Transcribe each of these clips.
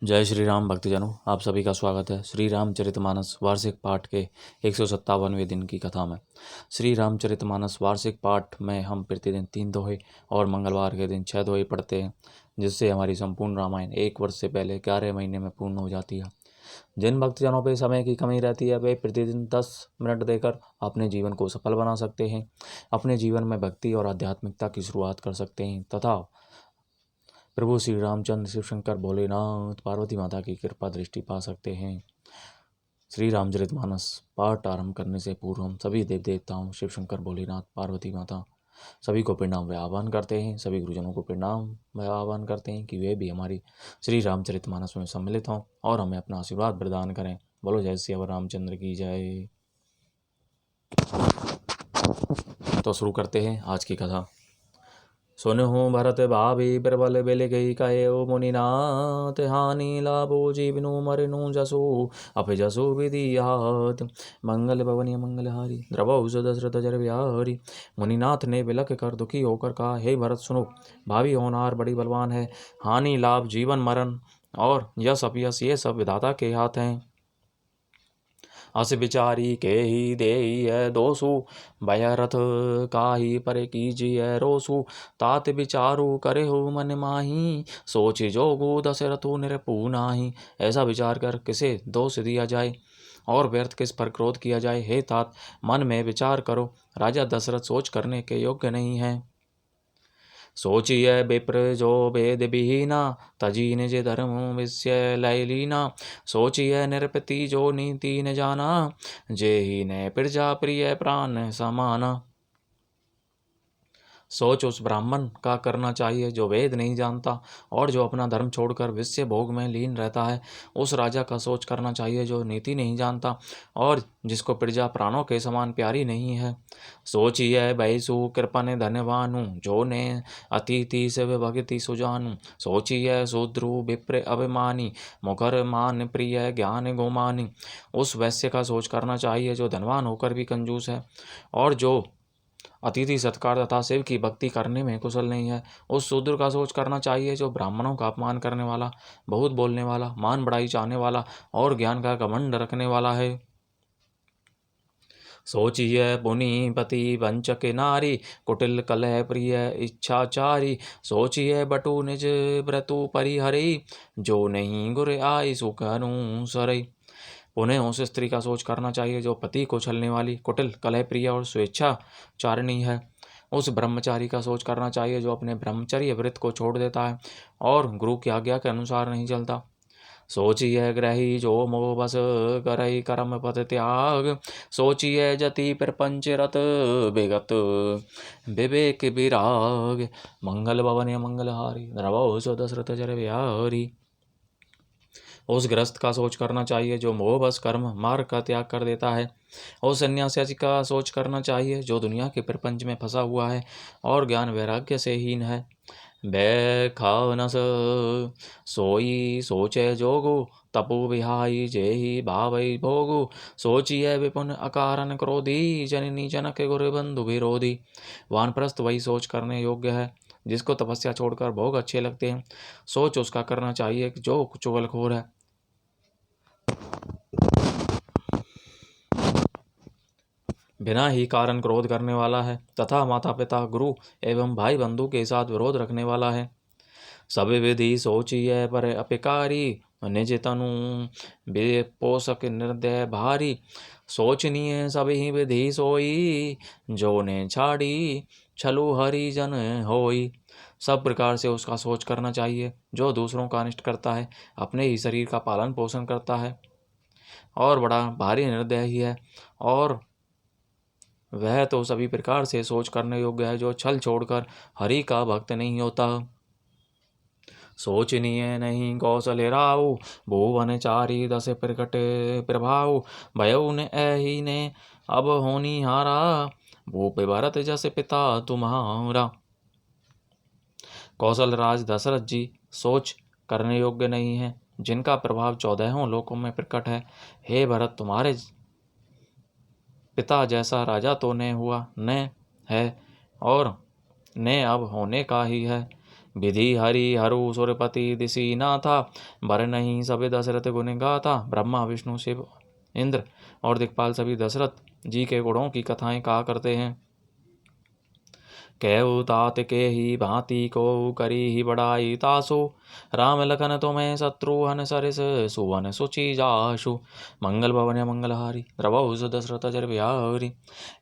जय श्री राम भक्तजनों, आप सभी का स्वागत है श्री रामचरितमानस वार्षिक पाठ के 157वें दिन की कथा में। श्री रामचरितमानस वार्षिक पाठ में हम प्रतिदिन 3 दोहे और मंगलवार के दिन 6 दोहे पढ़ते हैं, जिससे हमारी संपूर्ण रामायण 1 वर्ष से पहले 11 महीने में पूर्ण हो जाती है। जिन भक्तजनों पे समय की कमी रहती है वे प्रतिदिन 10 मिनट देकर अपने जीवन को सफल बना सकते हैं, अपने जीवन में भक्ति और आध्यात्मिकता की शुरुआत कर सकते हैं तथा प्रभु श्री रामचंद्र, शिव शंकर, भोलेनाथ, पार्वती माता की कृपा दृष्टि पा सकते हैं। श्री रामचरितमानस पाठ आरंभ करने से पूर्व हम सभी देव देवताओं, शिव शंकर, भोलेनाथ, पार्वती माता सभी को प्रणाम व आह्वान करते हैं। सभी गुरुजनों को प्रणाम व आह्वान करते हैं कि वे भी हमारी श्री रामचरितमानस में सम्मिलित हों और हमें अपना आशीर्वाद प्रदान करें। बोलो जय श्री रामचंद्र की जय। तो शुरू करते हैं आज की कथा। सुनहु भरत भाभी प्रबल बेल गई कहे ओ मुनिनाथ, हानि लाभो जीवनु मरनु जसु अपि जसु विधियात। मंगल भवनी मंगलहारी द्रवौ दशरथ जर बिहारी। मुनिनाथ ने विलख कर दुखी होकर कहा, हे भरत सुनो, भावी होनहार बड़ी बलवान है। हानि लाभ जीवन मरण और यश अपयश ये सब विधाता के हाथ हैं। अस विचारी के ही दे है दोषु, भय रथ काहि पर कीजिए रोसु। तात विचारु करे हो मन माही, सोच जोगु दशरथु निरपु नाही। ऐसा विचार कर किसे दोष दिया जाए और व्यर्थ किस पर क्रोध किया जाए। हे तात, मन में विचार करो, राजा दशरथ सोच करने के योग्य नहीं है। सोचिए विप्र जो वेद विहीना, तजी निज धर्म विषय लय लीना। सोचिए नृपति जो नीति न जाना, जेहि ने प्रजा प्रिय प्राण समाना। सोच उस ब्राह्मण का करना चाहिए जो वेद नहीं जानता और जो अपना धर्म छोड़कर विषय भोग में लीन रहता है। उस राजा का सोच करना चाहिए जो नीति नहीं जानता और जिसको प्रजा प्राणों के समान प्यारी नहीं है। सोचिए बैसु कृपन धनवानु, जो ने अतिथि से भगति सुजानु। सोचिए शूद्रु विप्र अभिमानी, मुखर मान प्रिय ज्ञान गोमानी। उस वैश्य का सोच करना चाहिए जो धनवान होकर भी कंजूस है और जो अतिथि सत्कार तथा शिव की भक्ति करने में कुशल नहीं है। उस शूद्र का सोच करना चाहिए जो ब्राह्मणों का अपमान करने वाला, बहुत बोलने वाला, मान बढ़ाई चाहने वाला और ज्ञान का घमंड रखने वाला है। सोचिए पुनीपति वंचक नारी, कुटिल कलह प्रिय इच्छाचारी। सोचिए बटु निज व्रतु परिहरी, जो नहीं गुर आई सुख अनुसरई। उन्हें उस स्त्री का सोच करना चाहिए जो पति को छलने वाली, कुटिल, कलह प्रिय और स्वेच्छाचारिणी है। उस ब्रह्मचारी का सोच करना चाहिए जो अपने ब्रह्मचर्य व्रत को छोड़ देता है और गुरु की आज्ञा के अनुसार नहीं चलता। सोचिए ग्रही जो मोह बस करई कर्म पद त्याग। सोचिए जति प्रपंच रत विगत विवेक विराग। मंगल भवन मंगलहारी द्रवौ दशरथ जर बिहारी। उस गृहस्थ का सोच करना चाहिए जो मोह बस कर्म मार्ग का त्याग कर देता है। उस सन्यासी का सोच करना चाहिए जो दुनिया के प्रपंच में फंसा हुआ है और ज्ञान वैराग्य से हीन है। बैखानस सोई सोचे जोगु, तपु विहाई जेहि भावई भोगु। सोचिए विपुन अकारण क्रोधी, जननी जनक गुरु बंधु विरोधी। वानप्रस्थ वही सोच करने योग्य है जिसको तपस्या छोड़कर भोग अच्छे लगते हैं। सोच उसका करना चाहिए जो चुगलखोर है, बिना ही कारण क्रोध करने वाला है तथा माता पिता, गुरु एवं भाई बंधु के साथ विरोध रखने वाला है। सब विधि सोचिए पर अपिकारी, निज तनु पोषक निर्दय भारी। सोचनीय सभी विधि सोई, जो ने छाड़ी छलु हरिजन होई। सब प्रकार से उसका सोच करना चाहिए जो दूसरों का अनिष्ट करता है, अपने ही शरीर का पालन पोषण करता है और बड़ा भारी निर्दय ही है। और वह तो सभी प्रकार से सोच करने योग्य है जो छल छोड़कर हरि का भक्त नहीं होता। सोचनीय नहीं कौशल राउ, भुवन चारी दस प्रकट प्रभाव। भयउ ने ऐही ने अब होनी हारा, भूप भरत जस पिता तुम्हारा। कौशल राज दशरथ जी सोच करने योग्य नहीं है, जिनका प्रभाव 14 लोकों में प्रकट है। हे भरत, तुम्हारे पिता जैसा राजा तो ने हुआ, ने है और ने अब होने का ही है। विधि हरि हरु सुरपति दिसी ना था, बर नहीं सभी दशरथ गुण गाथा। ब्रह्मा विष्णु शिव इंद्र और दिक्पाल सभी दशरथ जी के गुणों की कथाएं कहा करते हैं। कहु तात के ही भांति को करी ही बड़ाई तासु, राम लखन तुम्हें शत्रुहन सरिस सुवन सुचि जाशु। मंगल भवन मंगलहारी द्रवहु दशरथ जर बिहारी।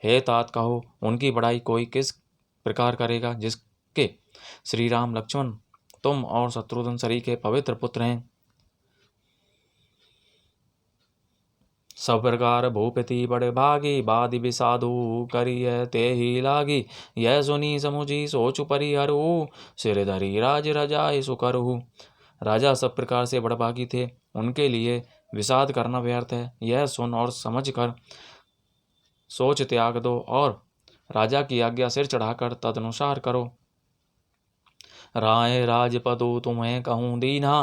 हे तात कहो, उनकी बड़ाई कोई किस प्रकार करेगा जिसके श्री राम लक्ष्मण तुम और शत्रुघ्न सरी के पवित्र पुत्र हैं। सब प्रकार भूपति बड़े भागी, बादि विसाधु करिय ते ही लागी। यह सुनी समुझी सोच परिहरु, सिर धरी राज रजाई सुकरहु। राजा सब प्रकार से बड़भागी थे, उनके लिए विषाद करना व्यर्थ है। यह सुन और समझ कर सोच त्याग दो और राजा की आज्ञा सिर चढ़ाकर तदनुसार करो। राय राजपदु तुम्हें कहूँ दीना,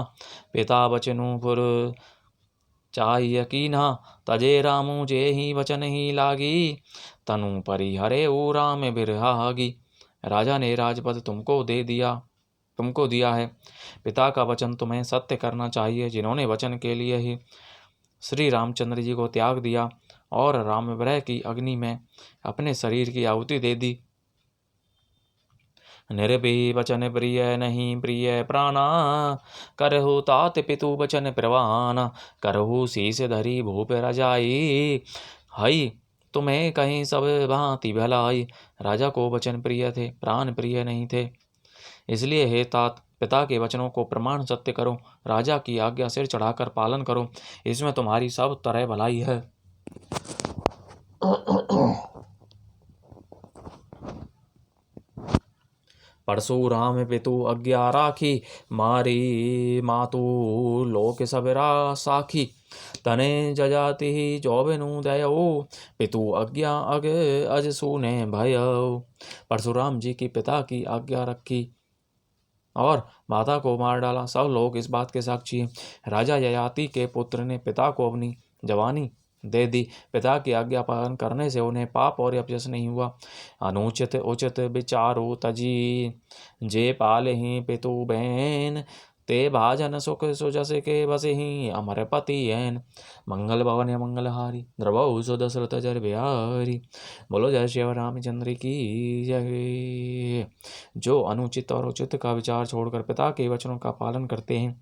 पिता बचनु पुर चाहिए कीन्हा। तजे रामू जे ही वचन ही लागी, तनु परिहरे ओ राम बिरहागी। राजा ने राजपद तुमको दिया है। पिता का वचन तुम्हें सत्य करना चाहिए। जिन्होंने वचन के लिए ही श्री रामचंद्र जी को त्याग दिया और राम विरह की अग्नि में अपने शरीर की आहुति दे दी। निर्भी वचन प्रिय नहीं प्रिय प्राणा, करहु तात पितु वचन प्रवाना। करहु शीस धरी भूप रजाई, हई तुम्हें कहीं सब भांति भलाई। राजा को वचन प्रिय थे, प्राण प्रिय नहीं थे। इसलिए हे तात, पिता के वचनों को प्रमाण सत्य करो। राजा की आज्ञा सिर चढ़ाकर पालन करो, इसमें तुम्हारी सब तरह भलाई है। परशुराम पितु आज्ञा राखी, मारी मातु लोक सबरा साखी। तने जजाति चौबेनु दयो, पितु आज्ञा अग अज सुने भयो। परशुराम जी की पिता की आज्ञा रखी और माता को मार डाला। सब लोग इस बात के साक्षी हैं। राजा ययाति के पुत्र ने पिता को अपनी जवानी दे दी। पिता की आज्ञा पालन करने से उन्हें पाप और अपयश नहीं हुआ। अनुचित उचित विचारो तजी, जे पाले ही पितु बहन। ते भाजन सुख सुजस के बसे ही, अमर पति ऐन। मंगल भवन मंगलहारी द्रवहु दशरथ जर बिहारी। बोलो जय श्री रामचंद्र की जय। जो अनुचित और उचित का विचार छोड़कर पिता के वचनों का पालन करते हैं,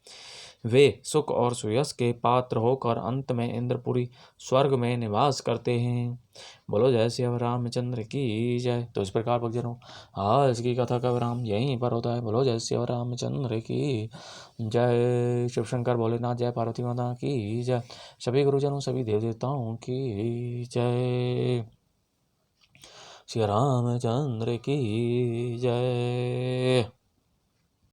वे सुख और सुयश के पात्र होकर अंत में इंद्रपुरी स्वर्ग में निवास करते हैं। बोलो जय श्री रामचंद्र की जय। तो इस प्रकार भक्तजनों, आज की कथा का विराम यहीं पर होता है। बोलो जय श्री रामचंद्र की जय। शिव शंकर भोलेनाथ जय, पार्वती माता की जय, सभी गुरुजनों सभी देव देवताओं की जय। श्री रामचंद्र की जय।